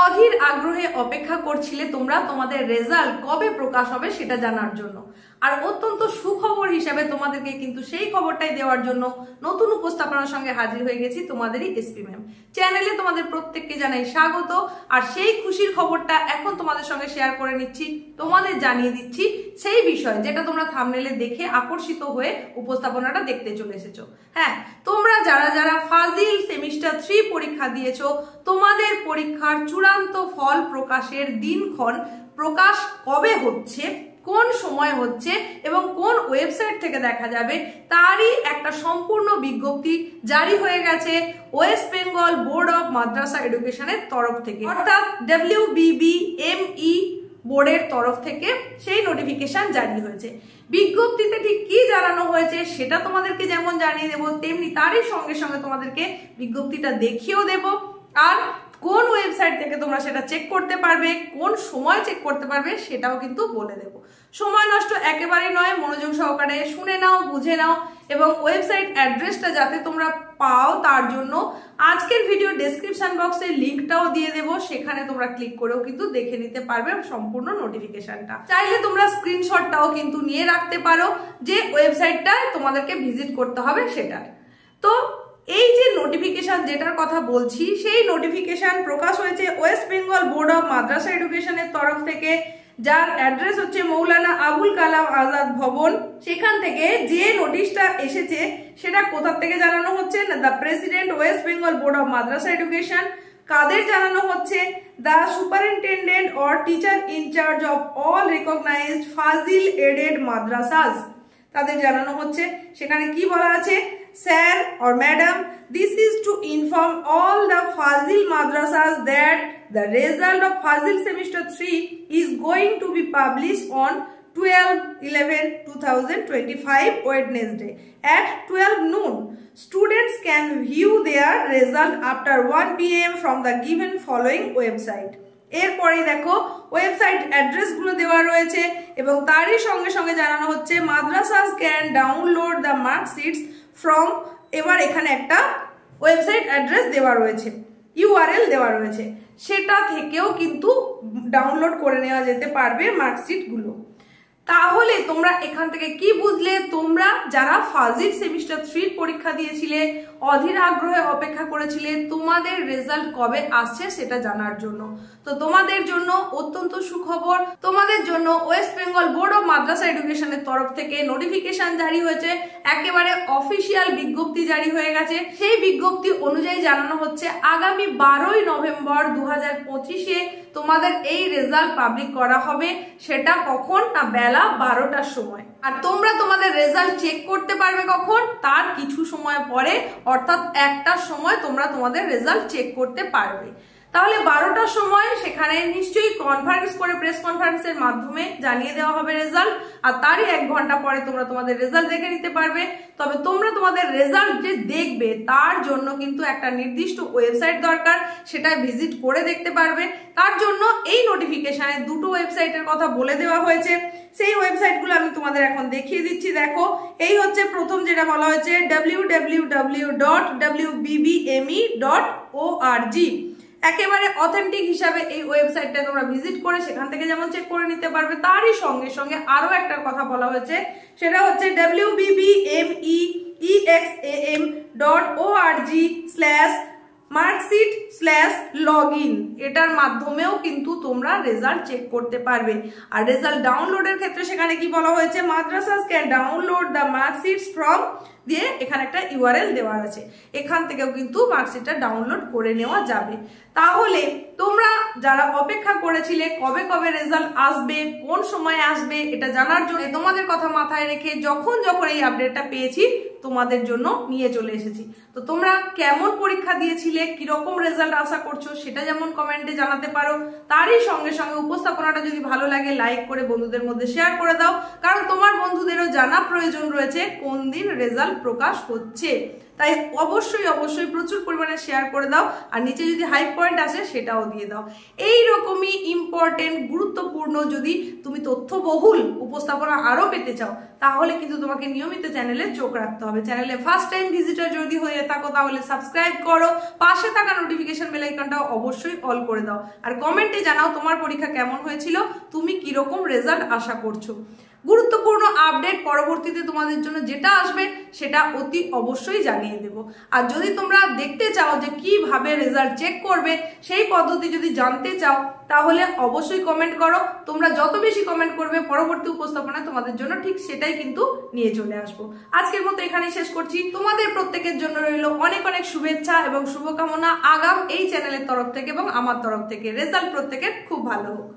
অধীর আগ্রহে অপেক্ষা করছিলে তোমরা তোমাদের রেজাল্ট কবে প্রকাশ হবে সেটা জানার জন্য। আর অত্যন্ত সুখবর হিসেবে তোমাদেরকে কিন্তু সেই খবরটাই দেওয়ার জন্য নতুন উপস্থাপনার সঙ্গে হাজির হয়ে গেছি তোমাদেরই এসপি ম্যাম। চ্যানেলে তোমাদের প্রত্যেককে জানাই স্বাগত। আর সেই খুশির খবরটা এখন তোমাদের সঙ্গে শেয়ার করে নিচ্ছি, তোমাদের জানিয়ে দিচ্ছি সেই বিষয় যেটা তোমরা থাম্বনেলে দেখে আকর্ষিত হয়ে উপস্থাপনাটা দেখতে চলে এসেছো। হ্যাঁ, তোমরা যারা যারা ফাজিল সেমিস্টার 3 পরীক্ষা দিয়েছো, তোমাদের পরীক্ষার চূড়ান্ত ফল প্রকাশের দিনক্ষণ প্রকাশ কবে হচ্ছে, কোন সময় হচ্ছে এবং কোন ওয়েবসাইট থেকে দেখা যাবে তারই একটা সম্পূর্ণ বিজ্ঞপ্তি জারি হয়ে গেছে ওয়েস্ট বেঙ্গল বোর্ড অফ মাদ্রাসা এডুকেশনের তরফ থেকে, অর্থাৎ WBBME বোর্ডের তরফ থেকে সেই নোটিফিকেশন জারি হয়েছে। বিজ্ঞপ্তিতে ঠিক কি জানানো হয়েছে সেটা তোমাদেরকে যেমন জানিয়ে দেবো, তেমনি তারই সঙ্গে সঙ্গে তোমাদেরকে বিজ্ঞপ্তিটা দেখিয়েও দেব। আর কোন ওয়েবসাইট থেকে তোমরা সেটা চেক করতে পারবে, কোন সময় চেক করতে পারবে সেটাও কিন্তু বলে দেব। সময় নষ্ট একেবারেই নয়, মনোযোগ সহকারে শুনে নাও, বুঝে নাও এবং ওয়েবসাইট অ্যাড্রেসটা যাতে তোমরা পাও তার জন্য আজকের ভিডিও ডেসক্রিপশন বক্সে লিঙ্কটাও দিয়ে দেব, সেখানে তোমরা ক্লিক করেও কিন্তু দেখে নিতে পারবে সম্পূর্ণ নোটিফিকেশনটা। চাইলে তোমরা স্ক্রিনশটটাও কিন্তু নিয়ে রাখতে পারো যে ওয়েবসাইটটায় তোমাদেরকে ভিজিট করতে হবে সেটার। তো এই যে নোটিফিকেশন যেটার কথা বলছি, সেই নোটিফিকেশন প্রকাশ হয়েছে ওয়েস্ট বেঙ্গল বোর্ড অফ মাদ্রাসা এডুকেশনের তরফ থেকে, যার অ্যাড্রেস হচ্ছে মৌলানা আবুল কালাম আজাদ ভবন। সেখান থেকে যে নোটিশটা এসেছে সেটা কোথা থেকে জানানো হচ্ছে না, the president West Bengal board of Madrasah education. কাদের জানানো হচ্ছে? The superintendent or teacher in charge of all recognised Fazil aided madrasas, তাদের জানানো হচ্ছে। সেখানে কি বলা আছে? Sir or madam, this is to inform all the Fazil madrasas that the result of Fazil semester 3 is going to be published on 12/11/2025 Wednesday at 12 noon. Students can view their result after 1 PM from the given following website. এরপরে দেখো website address গুলো দেওয়া রয়েছে এবং তারই সঙ্গে সঙ্গে জানানো হচ্ছে madrasas can download the marksheets from, এবার এখানে একটা ওয়েবসাইট অ্যাড্রেস দেওয়া রয়েছে, URL দেওয়া রয়েছে, সেটা থেকেও কিন্তু ডাউনলোড করে নেওয়া যেতে পারবে মার্কশিট গুলো। তাহলে তোমরা এখান থেকে কি বুঝলে? তোমরা যারা ফাজিল সেমিস্টার 3 পরীক্ষা দিয়েছিলে, অধীর আগ্রহে অপেক্ষা করেছিলে তোমাদের রেজাল্ট কবে আসছে সেটা জানার জন্য, তো তোমাদের জন্য অত্যন্ত সুখবর। তোমাদের জন্য ওয়েস্ট বেঙ্গল বোর্ড অফ মাদ্রাসা এডুকেশনের তরফ থেকে নোটিফিকেশন জারি হয়েছে, একেবারে অফিসিয়াল বিজ্ঞপ্তি জারি হয়ে গেছে। সেই বিজ্ঞপ্তি অনুযায়ী জানানো হচ্ছে আগামী 12ই নভেম্বর 2025-এ তোমাদের এই রেজাল্ট পাবলিক করা হবে। সেটা কখন? না বেলা 12টার সময়। আর তোমরা তোমাদের রেজাল্ট চেক করতে পারবে কখন? তার কিছু সময় পরে, অর্থাৎ 1টার সময় তোমরা তোমাদের রেজাল্ট চেক করতে পারবে। তাহলে 12টার সময় সেখানে নিশ্চয়ই কনফারেন্স করে, প্রেস কনফারেন্সের মাধ্যমে জানিয়ে দেওয়া হবে রেজাল্ট, আর তারই 1 ঘন্টা পরে তোমরা তোমাদের রেজাল্ট দেখে নিতে পারবে। তবে তোমরা তোমাদের রেজাল্ট যে দেখবে তার জন্য কিন্তু একটা নির্দিষ্ট ওয়েবসাইট দরকার, সেটাই ভিজিট করে দেখতে পারবে। তার জন্য এই নোটিফিকেশনে দুটো ওয়েবসাইটের কথা বলে দেওয়া হয়েছে। সেই ওয়েবসাইটগুলো আমি তোমাদের এখন দেখিয়ে দিচ্ছি। দেখো, এই হচ্ছে প্রথম যেটা বলা হয়েছে www.wbbme.org। একেবারে অথেন্টিক হিসাবে এই ওয়েবসাইটটা তোমরা ভিজিট করে সেখান থেকে যেমন চেক করে নিতে পারবে, তারই সঙ্গে সঙ্গে আরো একটা কথা বলা হয়েছে, সেটা হচ্ছে wbbmeexam.org/marksheet/login, এটার মাধ্যমেও কিন্তু তোমরা রেজাল্ট চেক করতে পারবে। আর রেজাল্ট ডাউনলোডের ক্ষেত্রে সেখানে কি বলা হয়েছে? Madrasas can download the marksheets from, দিয়ে এখানে একটা URL দেওয়া আছে, এখান থেকেও কিন্তু মার্কশিটটা ডাউনলোড করে নেওয়া যাবে। তাহলে তোমরা যারা অপেক্ষা করেছিলে কবে কবে রেজাল্ট আসবে, কোন সময় আসবে, এটা জানার জন্য তোমাদের কথা মাথায় রেখে যখন এই আপডেটটা পেয়েছি তোমাদের জন্য নিয়ে চলে এসেছি। তো তোমরা কেমন পরীক্ষা দিয়েছিলে, কিরকম রেজাল্ট আশা করছো সেটা যেমন কমেন্টে জানাতে পারো, তারই সঙ্গে সঙ্গে উপস্থাপনাটা যদি ভালো লাগে লাইক করে বন্ধুদের মধ্যে শেয়ার করে দাও, কারণ তোমার বন্ধুদেরও জানা প্রয়োজন রয়েছে কোন দিন রেজাল্ট প্রকাশ হচ্ছে। তাই অবশ্যই অবশ্যই প্রচুর পরিমাণে শেয়ার করে দাও, আর নিচে যদি হাই পয়েন্ট আসে সেটাও দিয়ে দাও। এই রকমই ইম্পর্টেন্ট গুরুত্বপূর্ণ যদি তুমি তথ্যবহুল উপস্থাপনা আরো পেতে চাও, তাহলে কিন্তু তোমাকে নিয়মিত চ্যানেলে চোখ রাখতে হবে। চ্যানেলে ফার্স্ট টাইম ভিজিটর যদি হয়ে থাকো তাহলে সাবস্ক্রাইব করো, পাশে থাকা নোটিফিকেশন বেল আইকনটাও অবশ্যই অল করে দাও, আর কমেন্টে জানাও তোমার পরীক্ষা কেমন হয়েছিল, তুমি কিরকম রেজাল্ট আশা করছো। গুরুত্বপূর্ণ আপডেট পরবর্তীতে তোমাদের জন্য যেটা আসবে সেটা অতি অবশ্যই জানিয়ে দেব। আর যদি তোমরা দেখতে চাও যে কিভাবে রেজাল্ট চেক করবে, সেই পদ্ধতি যদি জানতে চাও, তাহলে অবশ্যই কমেন্ট করো। তোমরা যত বেশি কমেন্ট করবে পরবর্তী উপস্থাপনা তোমাদের জন্য ঠিক সেটাই কিন্তু নিয়ে চলে আসবো। আজকের মতো এখানেই শেষ করছি। তোমাদের প্রত্যেকের জন্য রইল অনেক অনেক শুভেচ্ছা এবং শুভকামনা আগাম এই চ্যানেলের তরফ থেকে এবং আমার তরফ থেকে। রেজাল্ট প্রত্যেকের খুব ভালো হোক।